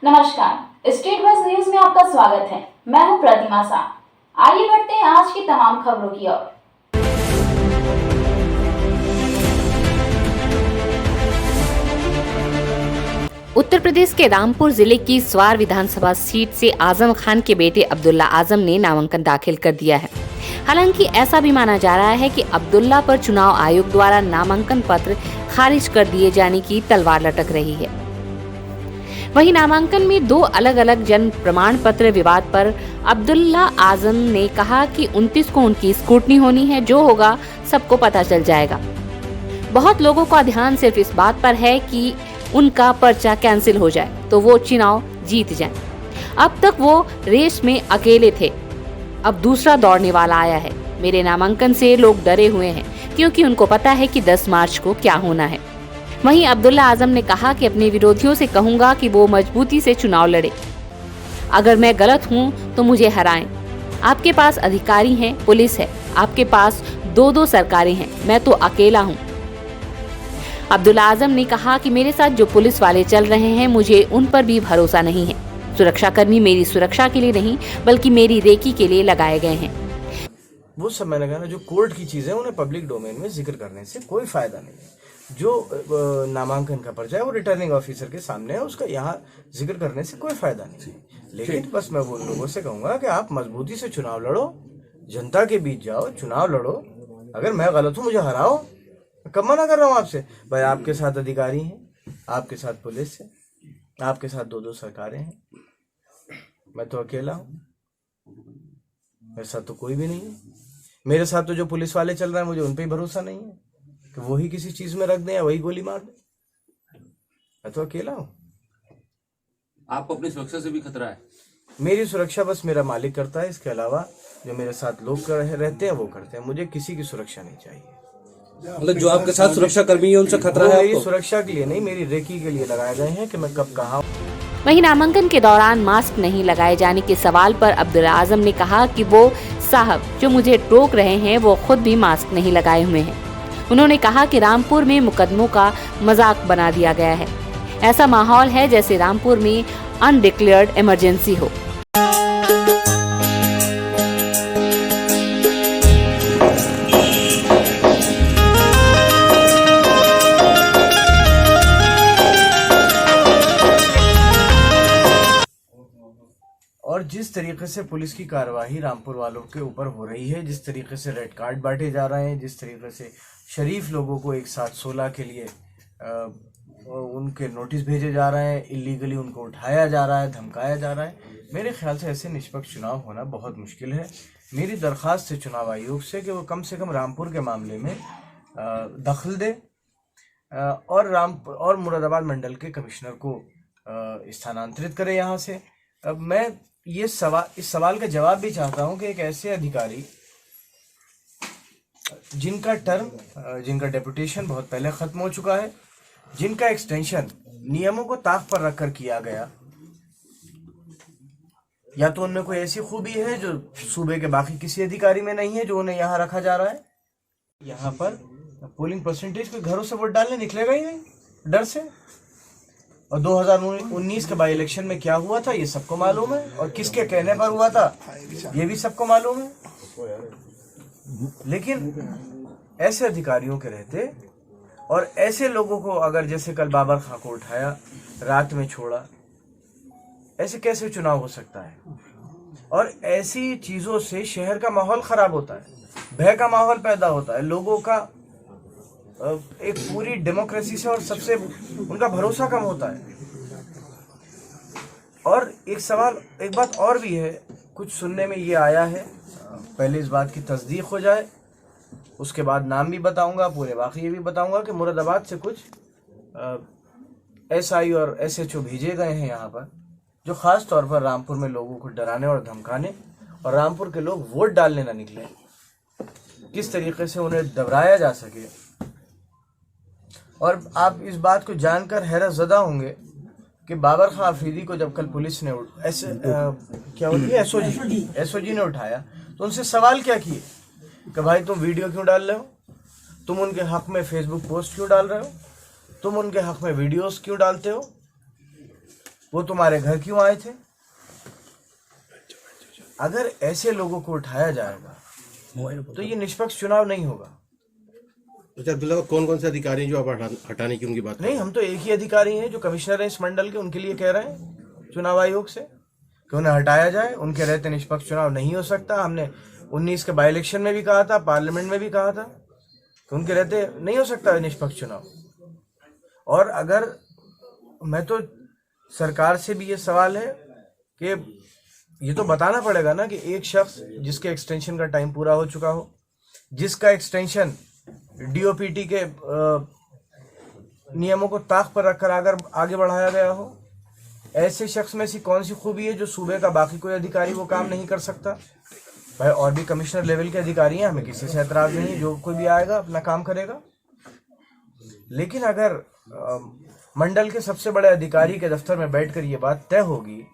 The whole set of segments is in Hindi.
नमस्कार, स्टेट बस न्यूज में आपका स्वागत है। मैं हूं प्रतिमा शाह। आइए बढ़ते हैं आज की तमाम खबरों की ओर। उत्तर प्रदेश के रामपुर जिले की स्वार विधानसभा सीट से आजम खान के बेटे अब्दुल्ला आजम ने नामांकन दाखिल कर दिया है। हालांकि ऐसा भी माना जा रहा है कि अब्दुल्ला पर चुनाव आयोग द्वारा नामांकन पत्र खारिज कर दिए जाने की तलवार लटक रही है। वहीं नामांकन में दो अलग अलग जन्म प्रमाण पत्र विवाद पर अब्दुल्ला आजम ने कहा कि 29 को उनकी स्क्रूटनी होनी है, जो होगा सबको पता चल जाएगा। बहुत लोगों का ध्यान सिर्फ इस बात पर है कि उनका पर्चा कैंसिल हो जाए तो वो चुनाव जीत जाएं। अब तक वो रेस में अकेले थे, अब दूसरा दौड़ने वाला आया है। मेरे नामांकन से लोग डरे हुए हैं क्योंकि उनको पता है कि 10 मार्च को क्या होना है। वहीं अब्दुल्ला आजम ने कहा कि अपने विरोधियों से कहूंगा कि वो मजबूती से चुनाव लड़े। अगर मैं गलत हूं तो मुझे हराएं। आपके पास अधिकारी हैं, पुलिस है, आपके पास दो सरकारें हैं, मैं तो अकेला हूं। अब्दुल्ला आजम ने कहा कि मेरे साथ जो पुलिस वाले चल रहे हैं, मुझे उन पर भी भरोसा नहीं है। सुरक्षाकर्मी मेरी सुरक्षा के लिए नहीं बल्कि मेरी रेकी के लिए लगाए गए हैं। वो सब मैंने कहा ना, जो कोर्ट की चीजें उन्हें पब्लिक डोमेन में जिक्र करने से कोई फायदा नहीं है। जो नामांकन का पर्चा है वो रिटर्निंग ऑफिसर के सामने है, उसका यहाँ जिक्र करने से कोई फायदा नहीं है। लेकिन बस मैं वो लोगों से कहूंगा कि आप मजबूती से चुनाव लड़ो, जनता के बीच जाओ, चुनाव लड़ो। अगर मैं गलत हूँ मुझे हराओ, कब मना कर रहा हूँ आपसे। भाई आपके साथ अधिकारी हैं, आपके साथ पुलिस है, आपके साथ दो सरकारें हैं, मैं तो अकेला हूँ, मेरे साथ तो कोई भी नहीं है। मेरे साथ तो जो पुलिस वाले चल रहे हैं मुझे उन पर ही भरोसा नहीं है कि वही किसी चीज में रख दें या वही गोली मार दें। मैं तो अकेला हूँ। आपको अपनी सुरक्षा से भी खतरा है? मेरी सुरक्षा बस मेरा मालिक करता है, इसके अलावा जो मेरे साथ लोग रहते हैं वो करते हैं। मुझे किसी की सुरक्षा नहीं चाहिए। मतलब जो आपके साथ सुरक्षा कर्मी है उनसे खतरा है? मेरी सुरक्षा के लिए नहीं, मेरी रेकी के लिए लगाए गए हैं कि मैं कब कहाँ। वहीं नामांकन के दौरान मास्क नहीं लगाए जाने के सवाल पर अब्दुल्ला आजम ने कहा कि वो साहब जो मुझे टोक रहे हैं वो खुद भी मास्क नहीं लगाए हुए हैं। उन्होंने कहा कि रामपुर में मुकदमों का मजाक बना दिया गया है। ऐसा माहौल है जैसे रामपुर में अनडिक्लेयर्ड इमरजेंसी हो। और जिस तरीके से पुलिस की कार्यवाही रामपुर वालों के ऊपर हो रही है, जिस तरीके से रेड कार्ड बांटे जा रहे हैं, जिस तरीके से शरीफ लोगों को एक साथ 16 के लिए उनके नोटिस भेजे जा रहे हैं, इलीगली उनको उठाया जा रहा है, धमकाया जा रहा है, मेरे ख्याल से ऐसे निष्पक्ष चुनाव होना बहुत मुश्किल है। मेरी दरख्वास्त है चुनाव आयोग से कि वो कम से कम रामपुर के मामले में दखल दे और मुरादाबाद मंडल के कमिश्नर को स्थानांतरित करे यहाँ से। अब मैं इस सवाल का जवाब भी चाहता हूं कि एक ऐसे अधिकारी जिनका डेपुटेशन बहुत पहले खत्म हो चुका है, जिनका एक्सटेंशन नियमों को ताक पर रखकर किया गया, या तो उनमें कोई ऐसी खूबी है जो सूबे के बाकी किसी अधिकारी में नहीं है, जो उन्हें यहाँ रखा जा रहा है। यहाँ पर पोलिंग परसेंटेज कोई घरों से वोट डालने निकलेगा ही नहीं डर से। और 2019 के बाई इलेक्शन में क्या हुआ था ये सबको मालूम है, और किसके कहने पर हुआ था ये भी सबको मालूम है। लेकिन ऐसे अधिकारियों के रहते और ऐसे लोगों को अगर जैसे कल बाबर खां को उठाया, रात में छोड़ा, ऐसे कैसे चुनाव हो सकता है? और ऐसी चीजों से शहर का माहौल खराब होता है, भय का माहौल पैदा होता है, लोगों का एक पूरी डेमोक्रेसी से और सबसे उनका भरोसा कम होता है। और एक बात और भी है, कुछ सुनने में ये आया है, पहले इस बात की तस्दीक हो जाए, उसके बाद नाम भी बताऊंगा, पूरे वाक़ये भी बताऊंगा कि मुरादाबाद से कुछ SI और SHO भेजे गए हैं यहाँ पर, जो ख़ास तौर पर रामपुर में लोगों को डराने और धमकाने, और रामपुर के लोग वोट डालने ना निकले, किस तरीके से उन्हें दबराया जा सके। और आप इस बात को जानकर हैरत ज़दा होंगे कि बाबर खां अफरीदी को जब कल पुलिस ने SOG ने उठाया तो उनसे सवाल क्या किए कि भाई तुम वीडियो क्यों डाल रहे हो, तुम उनके हक में फेसबुक पोस्ट क्यों डाल रहे हो, तुम उनके हक में वीडियोस क्यों डालते हो। वो तुम्हारे घर क्यों आए थे? अगर ऐसे लोगों को उठाया जाएगा तो ये निष्पक्ष चुनाव नहीं होगा। अच्छा अब्दुल्ला, कौन कौन से अधिकारी हैं जो आप हटाने की उनकी बात नहीं, हम तो एक ही अधिकारी हैं जो कमिश्नर हैं इस मंडल के, उनके लिए कह रहे हैं चुनाव आयोग से कि उन्हें हटाया जाए। उनके रहते निष्पक्ष चुनाव नहीं हो सकता। हमने 19 के बाई इलेक्शन में भी कहा था, पार्लियामेंट में भी कहा था कि उनके रहते नहीं हो सकता निष्पक्ष चुनाव। और अगर मैं तो सरकार से भी ये सवाल है कि ये तो बताना पड़ेगा ना कि एक शख्स जिसके एक्सटेंशन का टाइम पूरा हो चुका हो, जिसका एक्सटेंशन डीओपीटी के नियमों को ताक पर रखकर अगर आगे बढ़ाया गया हो, ऐसे शख्स में ऐसी कौन सी खूबी है जो सूबे का बाकी कोई अधिकारी वो काम नहीं कर सकता? भाई और भी कमिश्नर लेवल के अधिकारी हैं, हमें किसी से एतराज नहीं, जो कोई भी आएगा अपना काम करेगा। लेकिन अगर मंडल के सबसे बड़े अधिकारी के दफ्तर में बैठकर ये बात तय होगी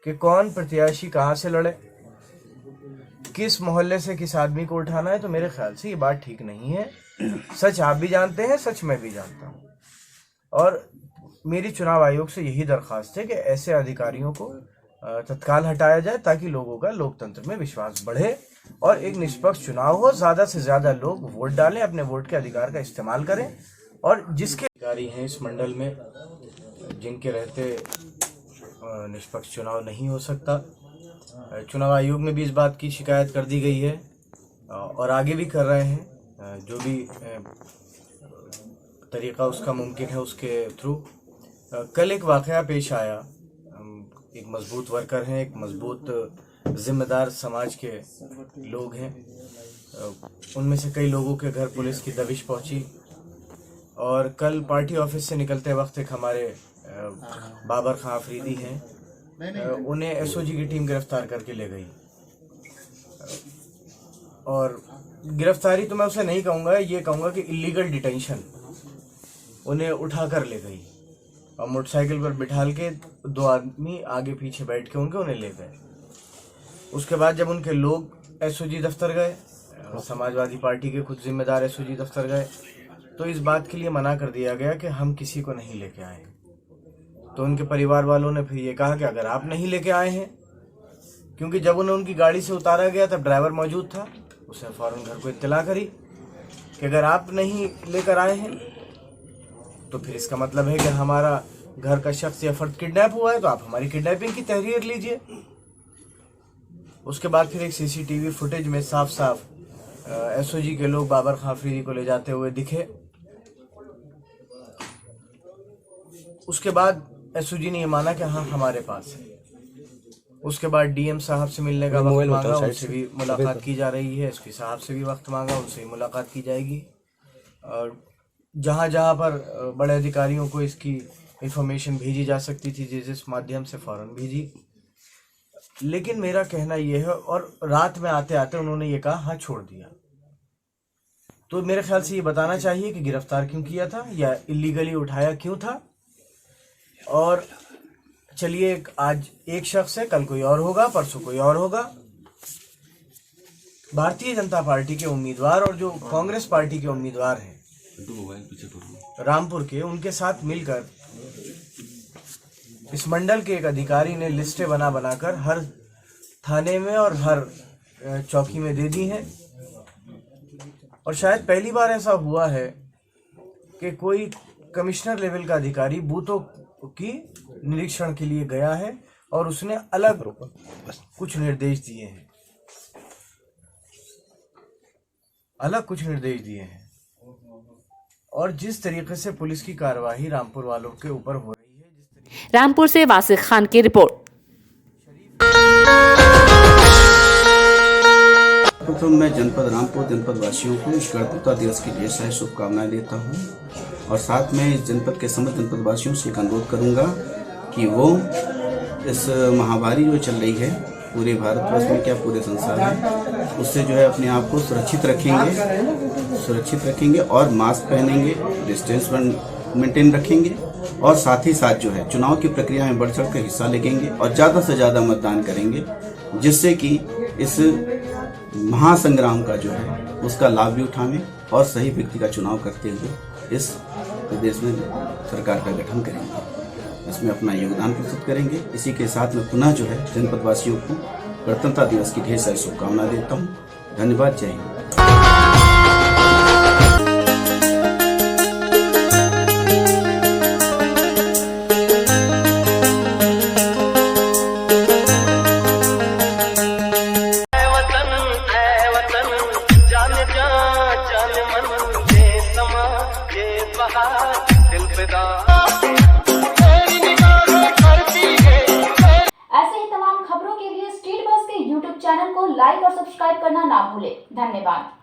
कि कौन प्रत्याशी कहाँ से लड़े, किस मोहल्ले से किस आदमी को उठाना है, तो मेरे ख्याल से ये बात ठीक नहीं है। सच आप भी जानते हैं, सच मैं भी जानता हूँ। और मेरी चुनाव आयोग से यही दरख्वास्त है कि ऐसे अधिकारियों को तत्काल हटाया जाए ताकि लोगों का लोकतंत्र में विश्वास बढ़े और एक निष्पक्ष चुनाव हो। ज़्यादा से ज़्यादा लोग वोट डालें, अपने वोट के अधिकार का इस्तेमाल करें। और जिसके अधिकारी हैं इस मंडल में जिनके रहते निष्पक्ष चुनाव नहीं हो सकता, चुनाव आयोग में भी इस बात की शिकायत कर दी गई है और आगे भी कर रहे हैं। जो भी तरीक़ा उसका मुमकिन है उसके थ्रू। कल एक वाक़या पेश आया। एक मजबूत वर्कर हैं, एक मजबूत ज़िम्मेदार समाज के लोग हैं। उनमें से कई लोगों के घर पुलिस की दबिश पहुंची और कल पार्टी ऑफिस से निकलते वक्त एक हमारे बाबर खां अफरीदी हैं, उन्हें एसओजी की टीम गिरफ्तार करके ले गई। और गिरफ्तारी तो मैं उसे नहीं कहूँगा, ये कहूँगा कि इलीगल डिटेंशन। उन्हें उठा कर ले गई और मोटरसाइकिल पर बिठाल के 2 आदमी आगे पीछे बैठ के उन्हें ले गए। उसके बाद जब उनके लोग एसओजी दफ्तर गए, समाजवादी पार्टी के खुद जिम्मेदार एसओजी दफ्तर गए, तो इस बात के लिए मना कर दिया गया कि हम किसी को नहीं लेके आए। तो उनके परिवार वालों ने फिर ये कहा कि अगर आप नहीं लेके आए हैं, क्योंकि जब उन्हें उनकी गाड़ी से उतारा गया तब ड्राइवर मौजूद था, उसने फौरन घर को इत्तला करी कि अगर आप नहीं लेकर आए हैं तो फिर इसका मतलब है कि हमारा घर का शख्स या फर्द किडनैप हुआ है, तो आप हमारी किडनैपिंग की तहरीर लीजिए। उसके बाद फिर एक सीसीटीवी फुटेज में साफ साफ एसओजी के लोग बाबर खां अफरीदी को ले जाते हुए दिखे। उसके बाद एसओजी ने ये माना कि हाँ हमारे पास है। उसके बाद डीएम साहब से मिलने का वक्त मांगा, उनसे भी मुलाकात की जा रही है। एसपी साहब से भी वक्त मांगा, उनसे भी मुलाकात की जाएगी। और जहाँ जहाँ पर बड़े अधिकारियों को इसकी इंफॉर्मेशन भेजी जा सकती थी, जिस माध्यम से फ़ौरन भेजी। लेकिन मेरा कहना यह है, और रात में आते आते उन्होंने ये कहा हाँ छोड़ दिया। तो मेरे ख्याल से ये बताना चाहिए कि गिरफ्तार क्यों किया था या इलीगली उठाया क्यों था। और चलिए, आज एक शख्स है, कल कोई और होगा, परसों कोई और होगा। भारतीय जनता पार्टी के उम्मीदवार और जो कांग्रेस पार्टी के उम्मीदवार हैं रामपुर के, उनके साथ मिलकर इस मंडल के एक अधिकारी ने लिस्टें बना बनाकर हर थाने में और हर चौकी में दे दी हैं। और शायद पहली बार ऐसा हुआ है कि कोई कमिश्नर लेवल का अधिकारी बूथों की निरीक्षण के लिए गया है और उसने अलग कुछ निर्देश दिए हैं, और जिस तरीके से पुलिस की कार्रवाई रामपुर वालों के ऊपर हो रही है। रामपुर से वासिक खान की रिपोर्ट। तो मैं जनपद रामपुर जनपद वासियों को इस गणतंत्र दिवस की ढेर सारी शुभकामनाएं देता हूं और साथ में इस जनपद के समस्त जनपद वासियों से एक अनुरोध करूंगा कि वो इस महामारी जो चल रही है पूरे भारतवर्ष में क्या पूरे संसार में, उससे जो है अपने आप को सुरक्षित रखेंगे और मास्क पहनेंगे, डिस्टेंस मेंटेन रखेंगे और साथ ही साथ जो है चुनाव की प्रक्रिया में बढ़ चढ़ कर हिस्सा लेंगे और ज़्यादा से ज़्यादा मतदान करेंगे, जिससे कि इस महासंग्राम का जो है उसका लाभ भी उठाएं और सही व्यक्ति का चुनाव करते हुए इस प्रदेश में सरकार का गठन करेंगे। इसमें अपना योगदान प्रस्तुत करेंगे। इसी के साथ में पुनः जो है जनपद वासियों को गणतंत्रता दिवस की ढेर सारी शुभकामनाएं देता हूँ। धन्यवाद। जय हिंद। ऐसे ही तमाम खबरों के लिए स्ट्रीट बस के YouTube चैनल को लाइक और सब्सक्राइब करना ना भूलें। धन्यवाद।